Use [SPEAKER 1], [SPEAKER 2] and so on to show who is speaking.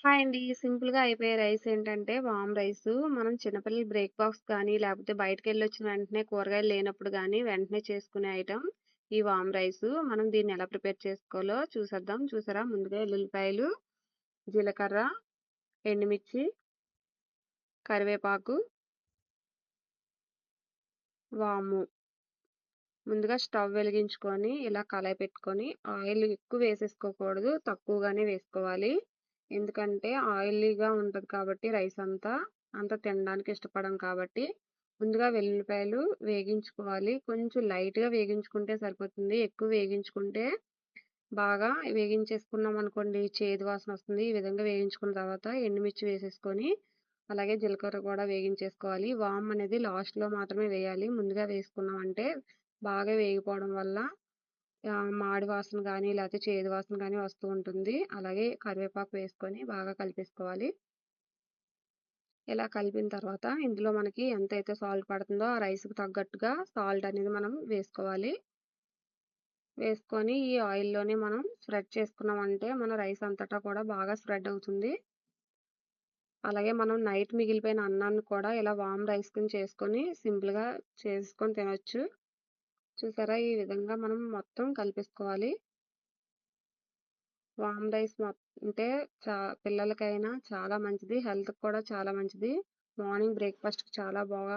[SPEAKER 1] Hi అండి. సింపుల్‌గా అయిపోయే రైస్ ఏంటంటే వామ్ రైసు. మనం చిన్నపిల్లలు బ్రేక్‌ఫాస్ట్ కానీ, లేకపోతే బయటికెళ్ళొచ్చిన వెంటనే కూరగాయలు లేనప్పుడు గానీ, వెంటనే చేసుకునే ఐటెమ్ ఈ వామ్ రైసు. మనం దీన్ని ఎలా ప్రిపేర్ చేసుకోవాలో చూసేద్దాం. చూసారా? ముందుగా ఎల్లుల్లిపాయలు, జీలకర్ర, ఎండుమిర్చి, కరివేపాకు, వాము. ముందుగా స్టవ్ వెలిగించుకొని, ఇలా కళాయి పెట్టుకొని, ఆయిల్ ఎక్కువ వేసేసుకోకూడదు. తక్కువగానే వేసుకోవాలి. ఎందుకంటే ఆయిలీగా ఉంటది కాబట్టి రైస్ అంతా, అంత తినడానికి ఇష్టపడం కాబట్టి, ముందుగా వెల్లుల్లిపాయలు వేగించుకోవాలి. కొంచెం లైట్‌గా వేగించుకుంటే సరిపోతుంది. ఎక్కువ వేగించుకుంటే బాగా వేగించేసుకున్నామనుకోండి చేదు వాసనొస్తుంది. ఈ విధంగా వేగించుకున్న తర్వాత ఎండుమిర్చి వేసేసుకొని, అలాగే జీలకర్ర కూడా వేగించేసుకోవాలి. వామ్ అనేది లాస్ట్‌లో మాత్రమే వేయాలి. ముందుగా వేసుకున్నామంటే బాగా వేగిపోవడం వల్ల మాడి వాసన గానీ, లేతే చేదు వాసన గానీ వస్తూ ఉంటుంది. అలాగే కరివేపాకు వేసుకొని బాగా కలిపేసుకోవాలి. ఇలా కలిపిన తర్వాత ఇందులో మనకి ఎంతైతే సాల్ట్ పడుతుందో ఆ రైస్‌కి తగ్గట్టుగా సాల్ట్ అనేది మనం వేసుకోవాలి. వేసుకొని ఈ ఆయిల్‌లోనే మనం స్ప్రెడ్ చేసుకున్నామంటే మన రైస్ అంతటా కూడా బాగా స్ప్రెడ్ అవుతుంది. అలాగే మనం నైట్ మిగిలిపోయిన అన్నాన్ని కూడా ఇలా వామ్ రైస్ కింద చేసుకొని సింపుల్‌గా చేసుకొని తినొచ్చు. చూసారా? ఈ విధంగా మనం మొత్తం కలిపేసుకోవాలి. వామ్ రైస్ అంటే చా పిల్లలకైనా చాలా మంచిది. హెల్త్‌కి కూడా చాలా మంచిది. మార్నింగ్ బ్రేక్‌ఫాస్ట్‌కి చాలా బాగా